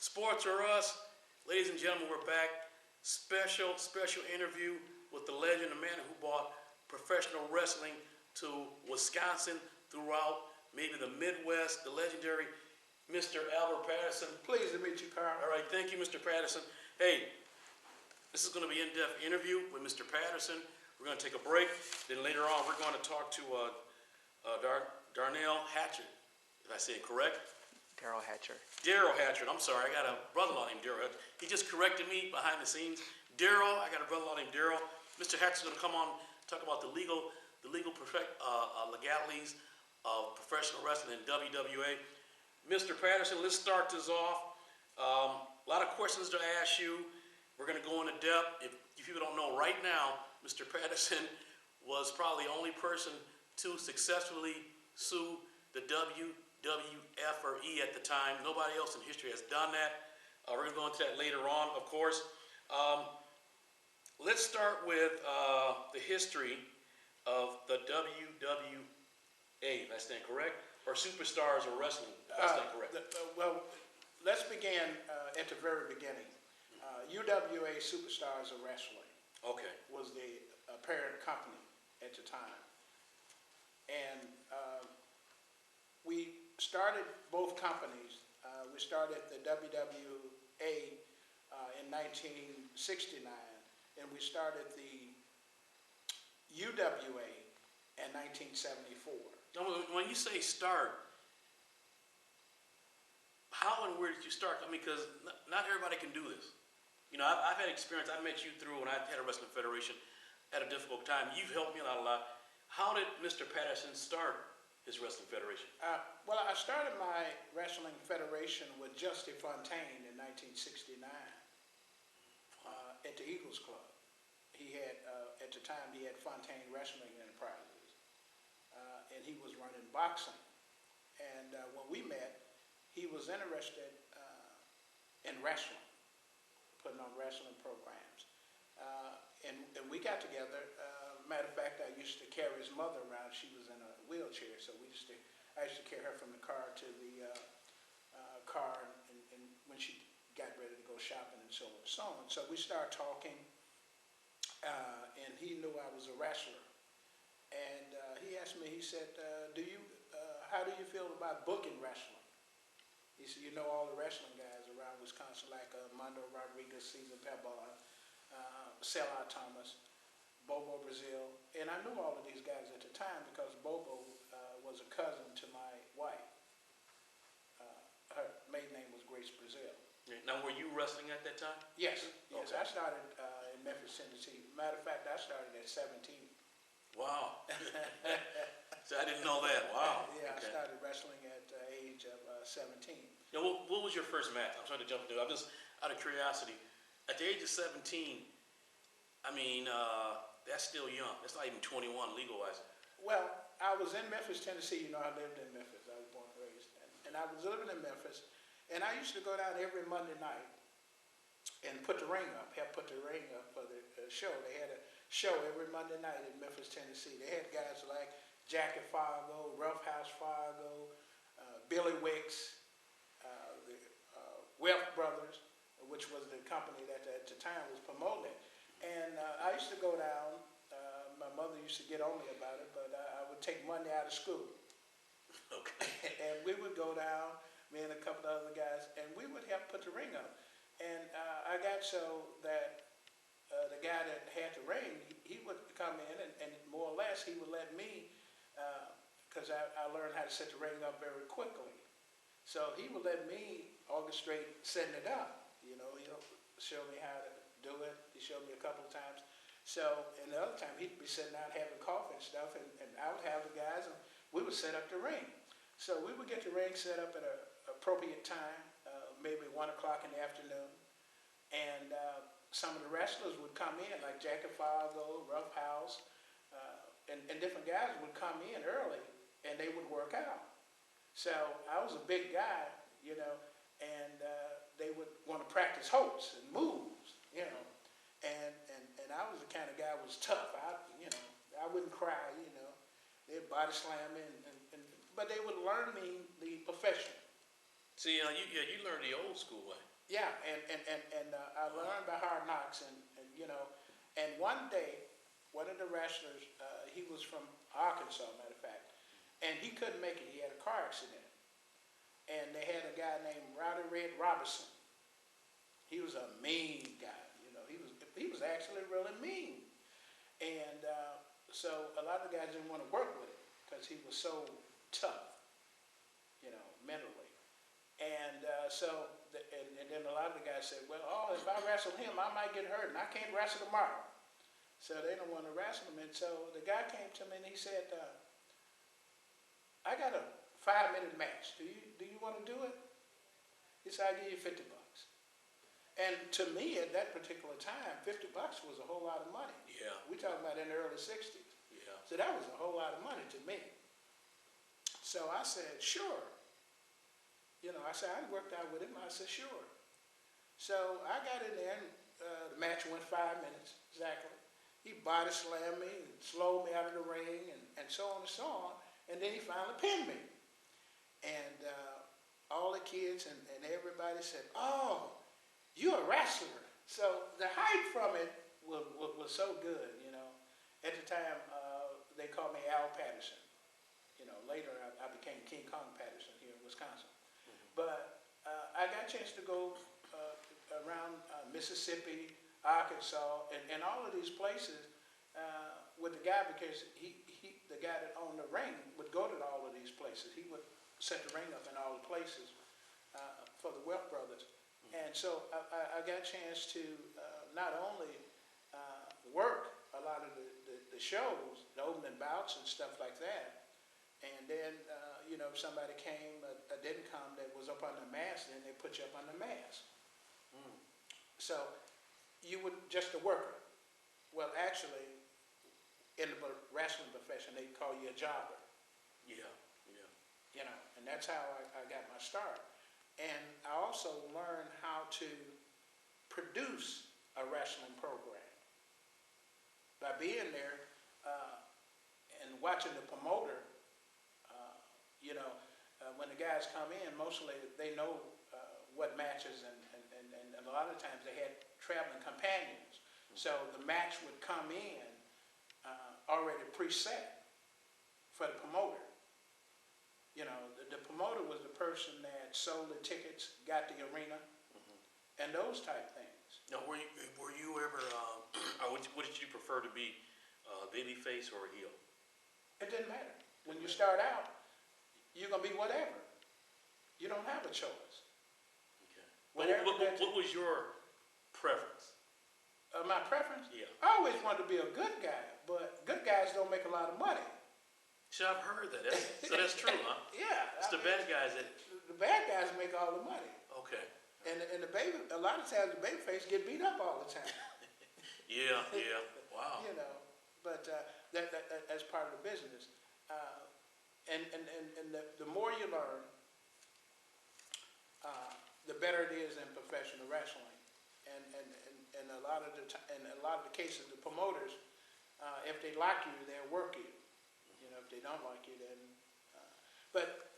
Sports are us. Ladies and gentlemen, we're back. Special interview with the legend, the man who brought professional wrestling to Wisconsin, throughout maybe the Midwest, the legendary Mr. Albert Patterson. Pleased to meet you, Carl. All right, thank you, Mr. Patterson. Hey, this is going to be an in-depth interview with Mr. Patterson. We're going to take a break. Then later on, we're going to talk to Darnell Hatchett. Did I say it correct? Daryl Hatcher. Daryl Hatchett. I'm sorry. I got a brother-in-law named Daryl. He just corrected me behind the scenes. Daryl. I got a brother-in-law named Daryl. Mr. Hatchett's going to come on and talk about the legal legalities of professional wrestling in WWA. Mr. Patterson, let's start this off. A lot of questions to ask you. We're going to go into depth. If people don't know right now, Mr. Patterson was probably the only person to successfully sue the WWF or E at the time. Nobody else in history has done that. We're going to go into that later on, of course. Let's start with the history of the WWA. If I stand correct? Or Superstars of Wrestling, if I stand correct? Well, let's begin at the very beginning. UWA Superstars of Wrestling was the parent company at the time. And we started both companies. We started the WWA in 1969, and we started the UWA in 1974. When you say start, how and where did you start? I mean, because not everybody can do this. You know, I've had experience. I met you through when I had a wrestling federation, had a difficult time. You've helped me out a lot. How did Mr. Patterson start his wrestling federation? Well, I started my wrestling federation with Justy Fontaine in 1969 at the Eagles Club. He had, at the time, he had Fontaine Wrestling Enterprises, and he was running boxing. And when we met, he was interested in wrestling, putting on wrestling programs. And we got together. Matter of fact, I used to carry his mother around. She was in a wheelchair, so I used to carry her from the car to the car, and when she got ready to go shopping and so on and so on. So we started talking, and he knew I was a wrestler. And he asked me, he said, how do you feel about booking wrestling? He said, you know all the wrestling guys around Wisconsin, like Mondo Rodriguez, Cesar Pabon, Sellout Thomas, Bobo Brazil. And I knew all of these guys at the time because Bobo was a cousin to my wife. Her maiden name was Grace Brazil. Now, were you wrestling at that time? Yes, yes. Okay. I started in Memphis, Tennessee. Matter of fact, I started at 17. Wow. So I didn't know that. Wow. Yeah, Okay. I started wrestling at the age of 17. Now, what was your first match? I'm trying to jump into it. I'm just out of curiosity. At the age of 17, I mean, that's still young. That's not even 21 legal-wise. Well, I was in Memphis, Tennessee. You know, I lived in Memphis. I was born and raised. And I was living in Memphis, and I used to go down every Monday night and put the ring up, help put the ring up for the show. They had a show every Monday night in Memphis, Tennessee. They had guys like Jackie Fargo, Roughhouse Fargo, Billy Wicks, the Welch Brothers, which was the company that at the time was promoting it. And I used to go down. My mother used to get on me about it, but I would take Monday out of school. Okay. And we would go down, me and a couple of other guys, and we would help put the ring up. And I got so that the guy that had the ring, he would come in, and more or less he would let me, because I learned how to set the ring up very quickly. So he would let me orchestrate setting it up. You know, he'll show me how to do it. He showed me a couple of times. So, and the other time he'd be sitting out having coffee and stuff, and I would have the guys, and we would set up the ring. So we would get the ring set up at an appropriate time, maybe 1 o'clock in the afternoon. And some of the wrestlers would come in, like Jackie Fargo, Roughhouse, and different guys would come in early, and they would work out. So I was a big guy, you know, and they would want to practice holds and moves, you know. And I was the kind of guy who was tough. I wouldn't cry, you know. They'd body slam me, but they would learn me the profession. See, you learned the old school way. Yeah, and I learned by hard knocks, and you know, and one day, one of the wrestlers, he was from Arkansas, matter of fact, and he couldn't make it. He had a car accident, and they had a guy named Rowdy Red Robinson. He was a mean guy, you know. He was actually really mean, and so a lot of the guys didn't want to work with him because he was so tough, you know, mentally. And and then a lot of the guys said, well, oh, if I wrestle him, I might get hurt, and I can't wrestle tomorrow. So they don't want to wrestle him. And so the guy came to me and he said, I got a 5-minute match. Do you want to do it? He said, I'll give you $50. And to me, at that particular time, $50 was a whole lot of money. Yeah. We're talking about in the early 60s. Yeah. So that was a whole lot of money to me. So I said, sure. You know, I said, I worked out with him. I said, sure. So I got in there, and the match went 5 minutes, exactly. He body slammed me and slowed me out of the ring, and so on and so on. And then he finally pinned me. And all the kids and everybody said, oh, you're a wrestler. So the hype from it was so good, you know. At the time, they called me Al Patterson. You know, later I became King Kong Patterson here in Wisconsin. But I got a chance to go around Mississippi, Arkansas, and all of these places with the guy, because the guy that owned the ring would go to all of these places. He would set the ring up in all the places for the Welch brothers. And so I got a chance to not only work a lot of the shows, the opening bouts and stuff like that, and then, you know, if somebody came, didn't come, that was up on the mask, then they put you up on the mask. So you would, just a worker. Well, actually, in the wrestling profession, they call you a jobber. Yeah, yeah. You know, and that's how I got my start. And I also learned how to produce a wrestling program. By being there and watching the promoter, you know, when the guys come in, mostly they know what matches, and a lot of times they had traveling companions. So the match would come in already preset for the promoter. You know, the promoter was the person that sold the tickets, got the arena, and those type things. Now, were you ever, what did you prefer to be, baby face or a heel? It didn't matter. When you start out, you're going to be whatever. You don't have a choice. Okay. What was your preference? My preference? Yeah. I always wanted to be a good guy, but good guys don't make a lot of money. See, I've heard that. So that's true, huh? Yeah. It's the bad guys that... The bad guys make all the money. Okay. And the baby, a lot of times the baby face get beat up all the time. Yeah, yeah. Wow. You know, but that's part of the business. And the more you learn, the better it is in professional wrestling. And a lot of the cases, the promoters, if they like you, they'll work you. You know, if they don't like you, then. But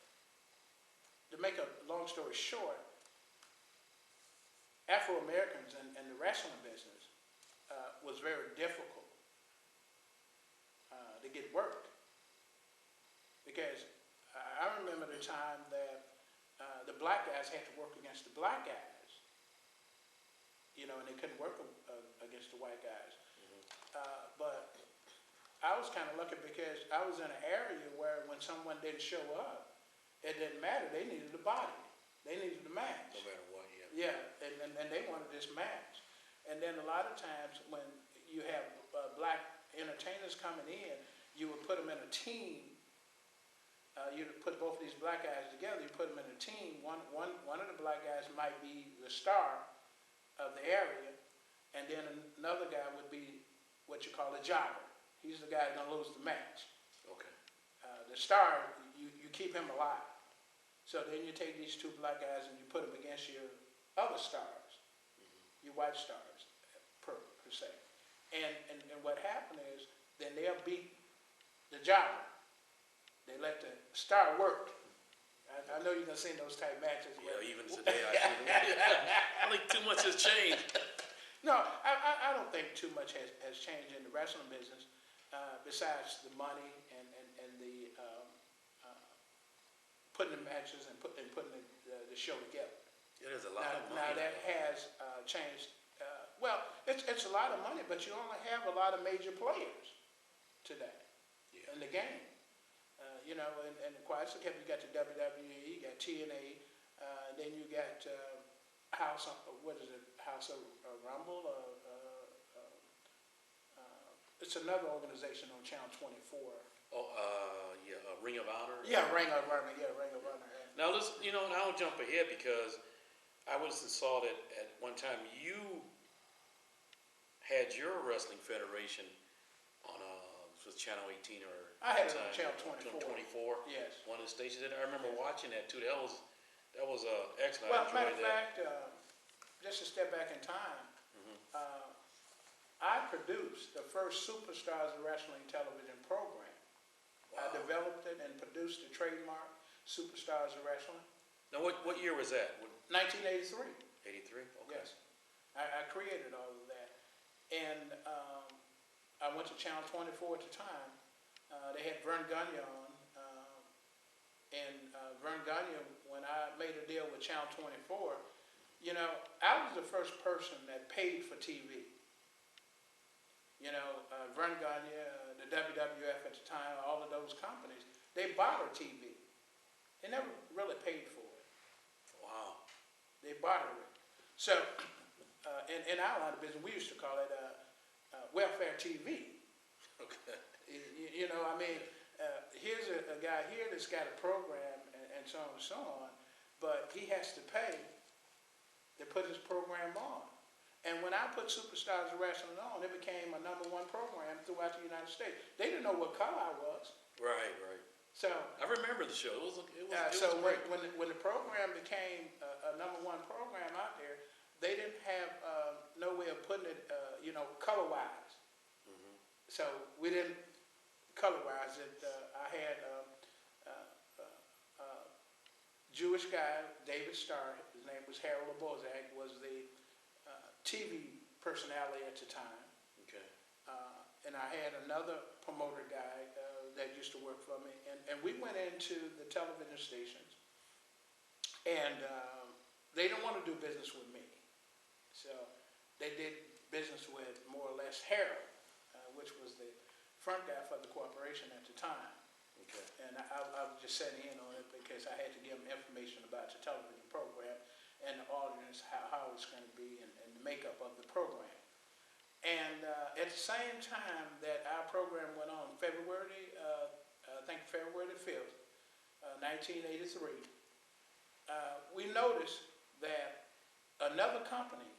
to make a long story short, Afro-Americans and the wrestling business was very difficult to get work. Because I remember the time that the black guys had to work against the black guys, you know, and they couldn't work against the white guys. But I was kind of lucky because I was in an area where when someone didn't show up, it didn't matter. They needed a body. They needed a match. No matter what, yeah. Yeah, and they wanted this match. And then a lot of times when you have black entertainers coming in, you would put them in a team. You put both of these black guys together, you put them in a team. One of the black guys might be the star of the area, and then another guy would be what you call a jobber. He's the guy that's going to lose the match. Okay. The star, you keep him alive. So then you take these two black guys and you put them against your other stars, your white stars, per se. And what happened is, then they'll beat the jobber. They let the star work. I know you're gonna see those type matches. Yeah, even today I think too much has changed. No, I don't think too much has changed in the wrestling business, besides the money and the putting the matches and putting the show together. It is a lot of money. Now that has changed. Well, it's a lot of money, but you only have a lot of major players today in the game. You know, and quite so you got the WWE, you got TNA, then you got House of Rumble. It's another organization on Channel 24. Ring of Honor. Yeah, Ring of Honor. Yeah. Now let's, and I'll jump ahead because I was saw that at one time you had your wrestling federation on was Channel 18 or I had it on Channel 24. 24. Yes. One of the stations. I remember watching that too. That was excellent. Well, I matter enjoyed of that. fact, just to step back in time, I produced the first Superstars of Wrestling television program. I Wow. developed it and produced the trademark Superstars of Wrestling. Now, what year was that? 1983. 83. Okay. Yes, I created all of that, and I went to Channel 24 at the time. They had Vern Gagne on, and Vern Gagne, when I made a deal with Channel 24, I was the first person that paid for TV. Vern Gagne, the WWF at the time, all of those companies, they bought our TV. They never really paid for it. Wow. They bartered it. So, in our line of business, we used to call it welfare TV. Okay. Here's a guy here that's got a program and so on and so on, but he has to pay to put his program on. And when I put Superstars of Wrestling on, it became a #1 program throughout the United States. They didn't know what color I was. Right. So I remember the show. It was so great. when the program became a #1 program out there, they didn't have no way of putting it, color-wise. Mm-hmm. So we didn't color-wise it. I had a Jewish guy, David Starr. His name was Harold Labozak, was the TV personality at the time. Okay. And I had another promoter guy that used to work for me, and we went into the television stations, and they didn't want to do business with me. So they did business with more or less Harold, which was the front guy for the corporation at the time. Okay. And I was just setting in on it because I had to give them information about the television program and the audience, how it's going to be, and the makeup of the program. And at the same time that our program went on, February the 5th, 1983, we noticed that another company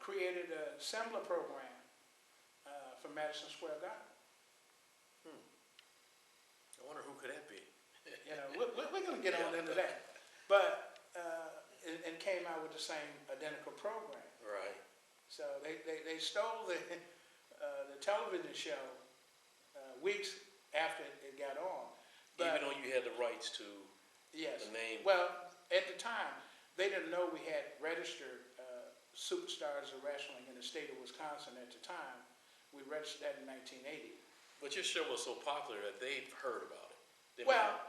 created a similar program for Madison Square Garden. I wonder who could that be? We're going to get on into that. But it came out with the same identical program. Right. So they stole the television show weeks after it got on. But, even though you had the rights to yes. the name. Well, at the time, they didn't know we had registered Superstars of Wrestling in the state of Wisconsin at the time. We registered that in 1980. But your show was so popular that they've heard about it. Let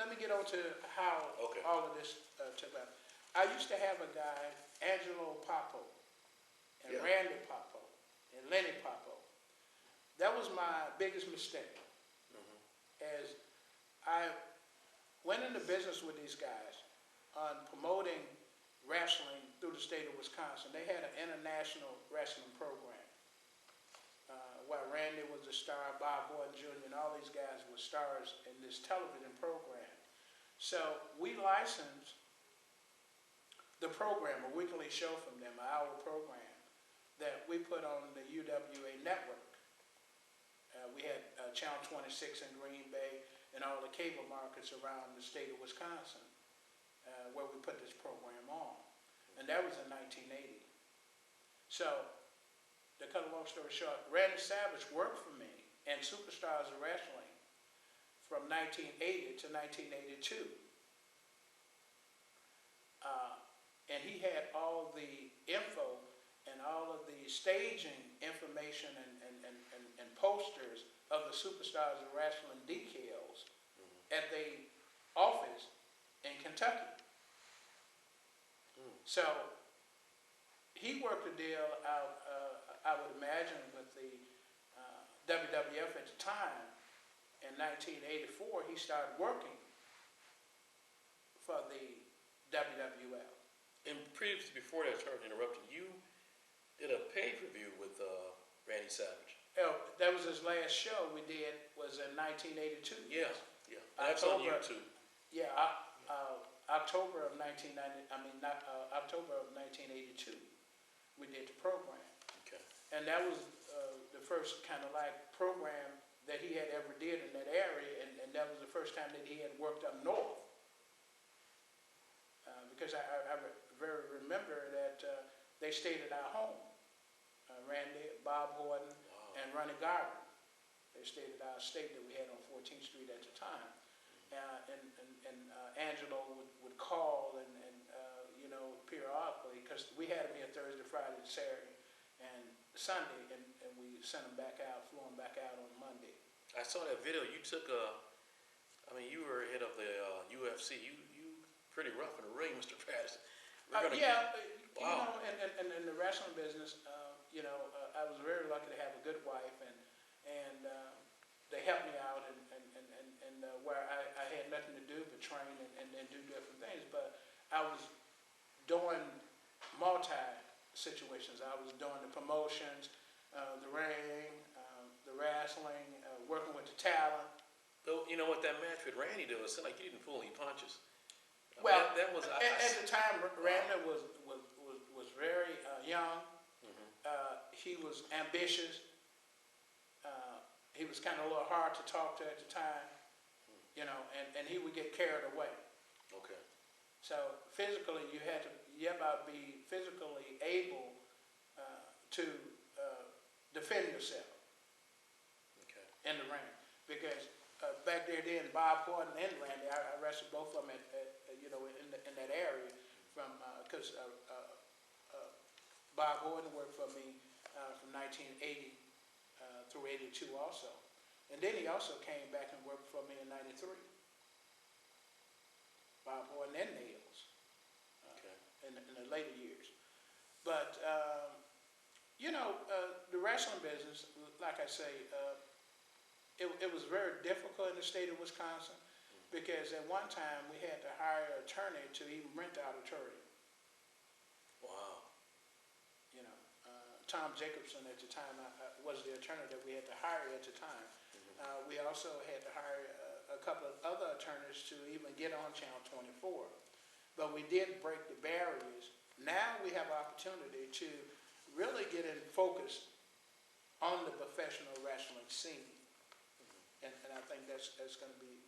me get on to how all of this took place. I used to have a guy, Angelo Popo, and Randy Popo, and Lenny Popo. That was my biggest mistake. As I went into business with these guys on promoting wrestling through the state of Wisconsin. They had an international wrestling program. While Randy was a star, Bob Boyd Jr., and all these guys were stars in this television program. So we licensed the program, a weekly show from them, an hour program, that we put on the WWA network. We had Channel 26 in Green Bay and all the cable markets around the state of Wisconsin where we put this program on. And that was in 1980. So, to cut a long story short, Randy Savage worked for me and Superstars of Wrestling from 1980 to 1982. And he had all the info and all of the staging information and posters of the Superstars of Wrestling decals at the office in Kentucky. So he worked a deal out, I would imagine, with the WWF at the time. In 1984, he started working for the WWF. And previous, before that, sorry to interrupt you, did a pay-per-view with Randy Savage. Oh, that was his last show we did, was in 1982. Yeah, yeah. That's on October, YouTube. Yeah, October of 1982, we did the program. Okay. And that was the first kind of like program that he had ever did in that area, and that was the first time that he had worked up north. Because I very remember that they stayed at our home. Randy, Bob Horton, and Ronnie Garvin. They stayed at our estate that we had on 14th Street at the time. And Angelo would call and you know, periodically, because we had him here Thursday, Friday, and Saturday, and Sunday, and we sent him back out, flew him back out on Monday. I saw that video. You took I mean, you were head of the UFC. You pretty rough in the ring, Mr. Patterson. Yeah, wow. You know, and in the wrestling business, you know, I was very lucky to have a good wife, and they helped me out, and where I had nothing to do but train and do different things. But I was doing multi-situations. I was doing the promotions, the ring, the wrestling, working with the talent. Though, you know what, that match with Randy did, it seemed like you didn't pull any punches. Well, that was at the time, Randy was very young. He was ambitious. He was kind of a little hard to talk to at the time, you know, and he would get carried away. Okay. So physically, you had to be physically able to defend yourself. Okay. In the ring, because back there then, Bob Horton and Randy, I wrestled both of them at you know, in that area, from because Bob Horton worked for me from 1980 through 82 also, and then he also came back and worked for me in '93. Bob Horton and Nails, Okay. in the later years, but you know, the wrestling business, like I say, it was very difficult in the state of Wisconsin, because at one time we had to hire an attorney to even rent the auditorium. Wow. You know, Tom Jacobson at the time was the attorney that we had to hire at the time. We also had to hire a couple of other attorneys to even get on Channel 24. But we did break the barriers. Now we have opportunity to really get in focus on the professional wrestling scene. And I think that's going to be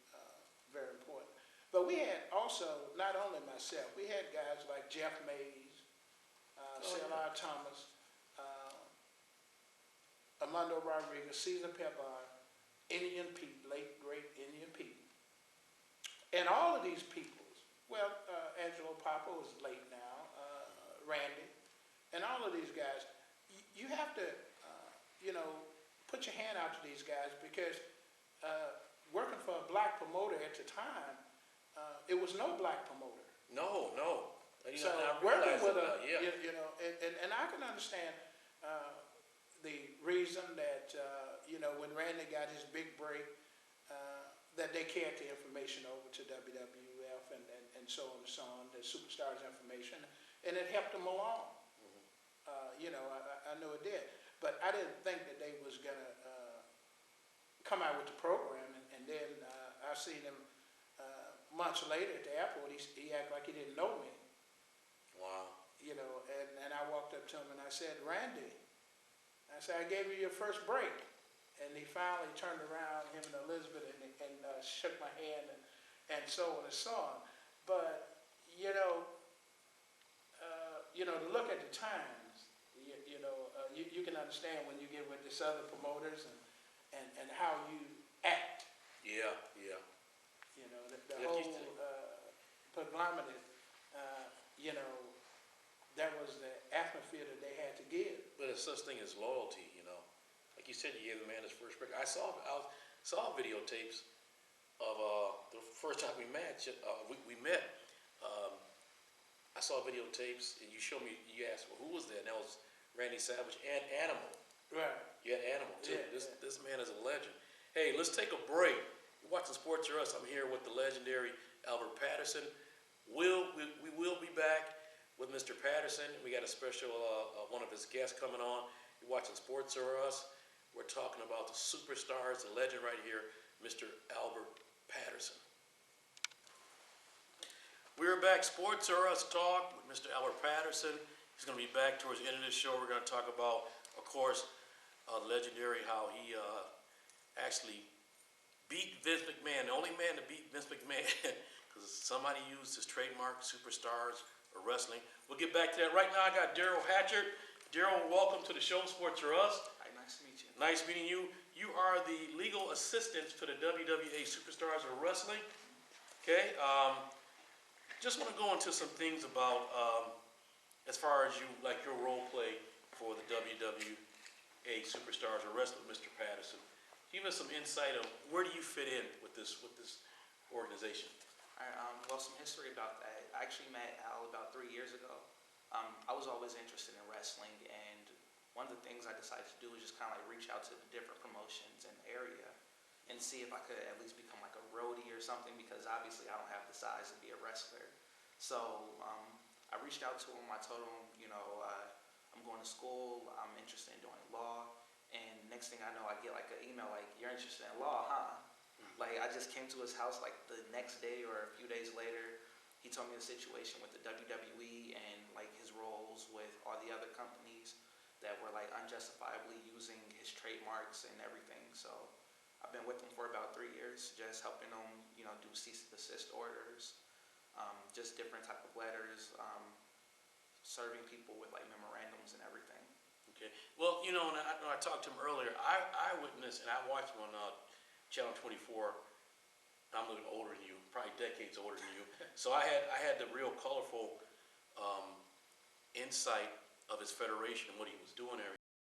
very important. But we had also, not only myself, we had guys like Jeff Mays, C.L.R. Thomas, Armando Rodriguez, Cesar Pepper, Indian Pete, late great Indian Pete. And all of these peoples, well, Angelo Papa is late now, Randy, and all of these guys, you have to, you know, put your hand out to these guys, because working for a black promoter at the time, it was no black promoter. No. So working with a, you know, and I can understand the reason that, you know, when Randy got his big break, that they carried the information over to WWF and so on and so on, the Superstars information, and it helped them along. You know, I know it did. But I didn't think that they was going to come out with the program, and then I seen him months later at the airport. He acted like he didn't know me. Wow. You know, and I walked up to him and I said, Randy, I said, I gave you your first break. And he finally turned around, him and Elizabeth, and shook my hand, and so on and so on. But, you know, to look at the times, you can understand when you get with these other promoters and how you act Yeah, yeah. You know, the Like you whole said. conglomerate, you know, that was the atmosphere that they had to give. But there's such thing as loyalty, you know. Like you said, you gave the man his first break. I saw videotapes of the first time we met. We met. Um, I saw videotapes, and you showed me. You asked, well, who was that? And that was Randy Savage and Animal. Right. You had Animal too. Yeah, This man is a legend. Hey, let's take a break. You're watching Sports or Us. I'm here with the legendary Albert Patterson. We will be back with Mr. Patterson. We got a special one of his guests coming on. You're watching Sports or Us. We're talking about the superstars, the legend right here, Mr. Albert Patterson. We're back, Sports or Us Talk with Mr. Albert Patterson. He's going to be back towards the end of this show. We're going to talk about, of course, legendary how he actually beat Vince McMahon, the only man to beat Vince McMahon, because somebody used his trademark, superstars or wrestling. We'll get back to that. Right now, I got Daryl Hatchard. Daryl, welcome to the show, Sports or Us. Hi, nice to meet you. Nice meeting you. You are the legal assistant to the WWA Superstars of Wrestling. Okay. Just want to go into some things about as far as you like your role play for the WWA Superstars of Wrestling, Mr. Patterson. Give us some insight on where do you fit in with this organization. All right, well, some history about that. I actually met Al about 3 years ago. I was always interested in wrestling, and one of the things I decided to do was just kind of like reach out to the different promotions in the area and see if I could at least become like a roadie or something, because obviously I don't have the size to be a wrestler. So I reached out to him. I told him, I'm going to school. I'm interested in doing law. And next thing I know, I get like an email like, "You're interested in law, huh?" Like, I just came to his house like the next day or a few days later. He told me the situation with the WWE and like his roles with all the other companies that were like unjustifiably using his trademarks and everything. So I've been with him for about 3 years, just helping him, do cease and desist orders, just different type of letters, serving people with like memorandums and everything. Okay. Well, and I talked to him earlier. I witnessed and I watched him on Channel 24. I'm a little older than you, probably decades older than you. So I had the real colorful insight of his federation and what he was doing and